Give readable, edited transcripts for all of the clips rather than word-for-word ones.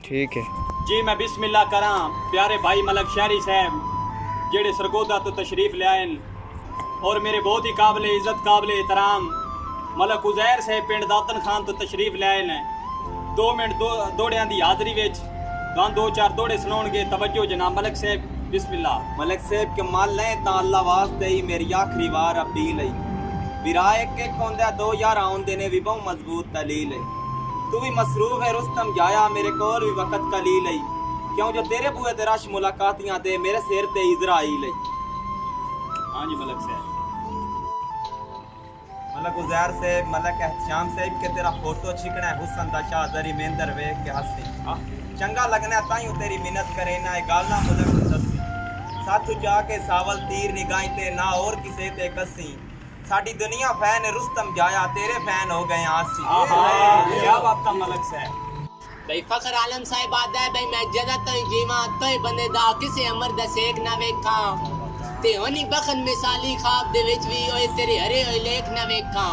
ठीक है जी। मैं बिस्मिल्लाह करा प्यारे भाई मलक शहरी साहब जेड़े सरगोदा तो तशरीफ ले आए और मेरे बहुत ही काबिल इज़्ज़त काबिल एहतराम मलक उज़ैर साहब पिंड दातन खान तो तशरीफ ले आए ने। 2 मिनट दौड़ियां दी हाज़री विच गां 2-4 दौड़े सुनाउणगे। तवज्जो जनाब मलक साहब बिस्मिल्लाह। मलक साहब के माल लें तां अल्लाह वास्ते ही मेरी आखिरी बार अपील है। विराए के कोंदा 2 यार आउंदे ने भी बहु मजबूत दलील है। तू भी मसरूफ है रुस्तम जाया मेरे कोल भी वक्त कलील है। क्यों जो तेरे बुए ते रश मुलाकातियां ते मेरे सिर ते इज़राइल है। हाँ जी मलक साहब। मलक उज़ैर से मलक एहतशाम से के तेरा फोटो छिकना है हुसन दा शाह दरी मेंदर वेख के हंसी चंगा लगना ताई तेरी मिन्नत करे ना गालना मलक दसी साथ जाके सावल तीर निगाही ते ना और किसे ते कसी साडी दुनिया फैन रुस्तम जाया तेरे फैन हो गए आसी। क्या बात का मलक साहब। भाई फखर आलम साहब आदा है भाई मैं जदा तो जीवा तो बंदे दा किसे अमर दा सेक ना वेखा ते होनी बखन मिसाली ख्वाब दे विच भी ओए तेरे हरे ओए लेख ना वेखा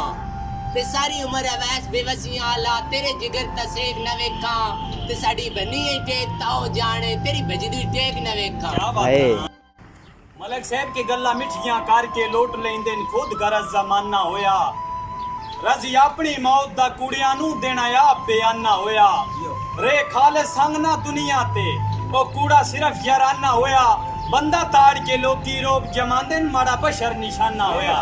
ते सारी उम्र अवैस बेवसियां आला तेरे जिगर दा सेक ना वेखा ते साडी बनी है टेक ताओ जाने तेरी भजदी टेक ना वेखा। क्या बात है मलक साहब के गल्ला मिठियां करके लोट लेंदे खुद गरज जमाना होया रजी अपनी मौत दा कुड़ियां नू देना आप बेआना होया रे खाले संग ना दुनिया ते ओ कूड़ा सिर्फ याराना होया बंदा ताड़ के लोकी रोब जमांदे माड़ा बशर निशाना होया।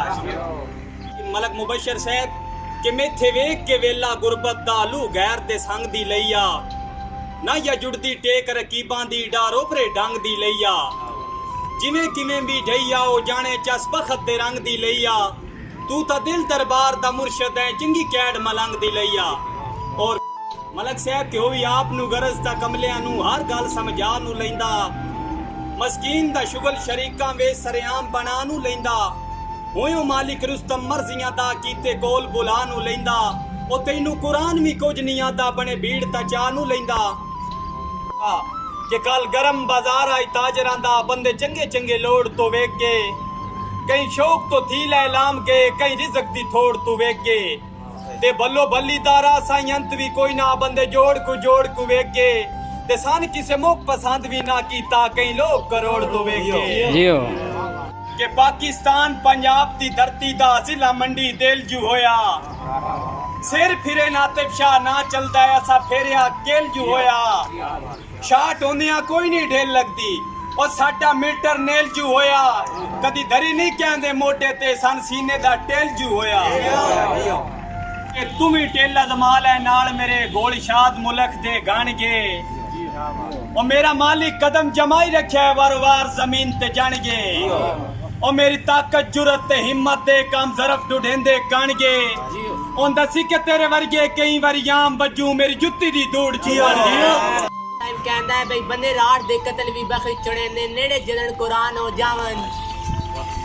मलक मुबशर साहब के मेथे वेख के वेला गुरबत दा लू गैर दे संग दी लईया ना या जुड़दी टेक रकीबां दी डारो परे डंग दी लईया जिवें किवें भी ढईया ओ जाने चस बखत दे रंग दी लईया तू ता दिल दरबार दा मुर्शद है चिंगी कैड मलंग दी लईया। और मलक साहब के भी आप नू गरज दा कमलियां नू हर गल समझा नू लैंदा मस्कीन दा शुगल शरीकां वे सरेआम बना नू लैंदा होयो मालिक रुस्तम मर्जियां दा कीते कोल बुला नू लैंदा ओ तैनू कुरान भी कुछ नहीं आता बने भीड़ ता चा नू लैंदा कि कल गरम बाजार आई ताजरां दा बंदे चंगे चंगे लोड़ तो वेख के कहीं शौक तो थी लैलाम के कहीं रिज़्क दी थोड़ तो वेख के ते बल्लो बल्ली दारा साईं अंत भी कोई ना बंदे जोड़ को वेख के ते सान किसे मोक पसंद भी ना कीता कहीं लोग करोड़ तो वेख के कि पाकिस्तान पंजाब दी धरती दा जिला मंडी दिलजू होया सिर फिरे ना तिपशा ना चलदा ऐसा फेरिया केलजू होया शाट होंदियां कोई नहीं ढेल लगदी और साडा मीटर नेलजू होया कदी धरी नहीं कहंदे मोटे ते सन सीने दा टेलजू होया कि तुम ही टेला जमाल है नाल मेरे गोल शाद मुल्क दे गाणगे और मेरा मालिक कदम जमाई रखा है वार वार जमीन ते जाणगे और मेरी ताकत जुरत ते हिम्मत दे काम जरफ ढूंढेंदे काणगे उन दसी के तेरे वर्गे कई वरियाम बजू मेरी जुत्ती दी दौड़ जिया कहंदा है भाई बंदे रात दे कत्ल भी बखी चढ़े ने नेड़े जलन कुरान हो जावन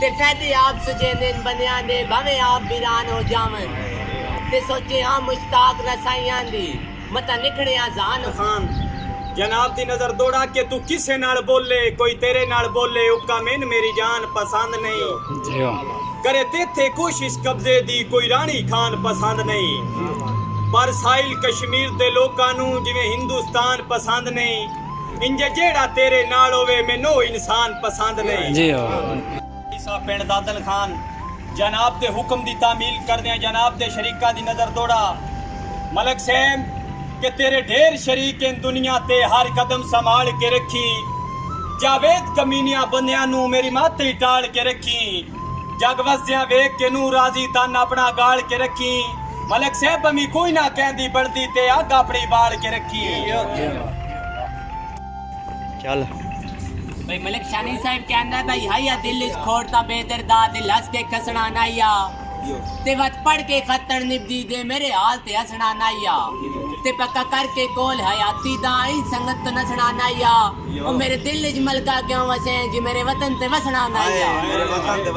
ते फैदे आप सुजे ने बंदियां दे भावे आप वीरान हो जावन ते सोचे हां मुश्ताक रसाइयां दी मता निखड़े आजान खान जनाब दी नजर दौड़ा के तू किसे नाल बोले कोई तेरे नाल बोले उक्का मैन मेरी जान पसंद नहीं करे तेथे कोशिश कब्जे दी कोई रानी खान पसंद नहीं पर साहिल कश्मीर दे लोकां नू जिवें हिंदुस्तान पसंद नहीं इंजे जेड़ा तेरे नाल होवे मैनू इंसान पसंद नहीं जी हो पिंड दादन खान जनाब दे हुक्म दी तामील करदे जनाब दे शरीका दी नजर दौड़ा मलक साहब के तेरे ढेर शरीक इन दुनिया ते हर कदम संभाल के रखी जावेद कमीनिया बंदियां नू मेरी माते टाल के रखी जग वसदियां वेख के नू राजी तन अपना गाल के रखी मलक साहब अमी कोई ना कहंदी बढ़दी ते अग अपनी बाल के रखी चल भाई मलिक शानी साहब कहंदा भाई हाया दिल इच खोड़ता बेदरदा दिल हंस के खसना नाया ते वत पढ़ के खत्तर निबदी दे मेरे हाल ते हसना नाया ते पक्का करके कोल हयाती दा ई संगत तो नसना नाया ओ मेरे दिल इच मलका क्यों वसे जी मेरे वतन ते वसना नाया।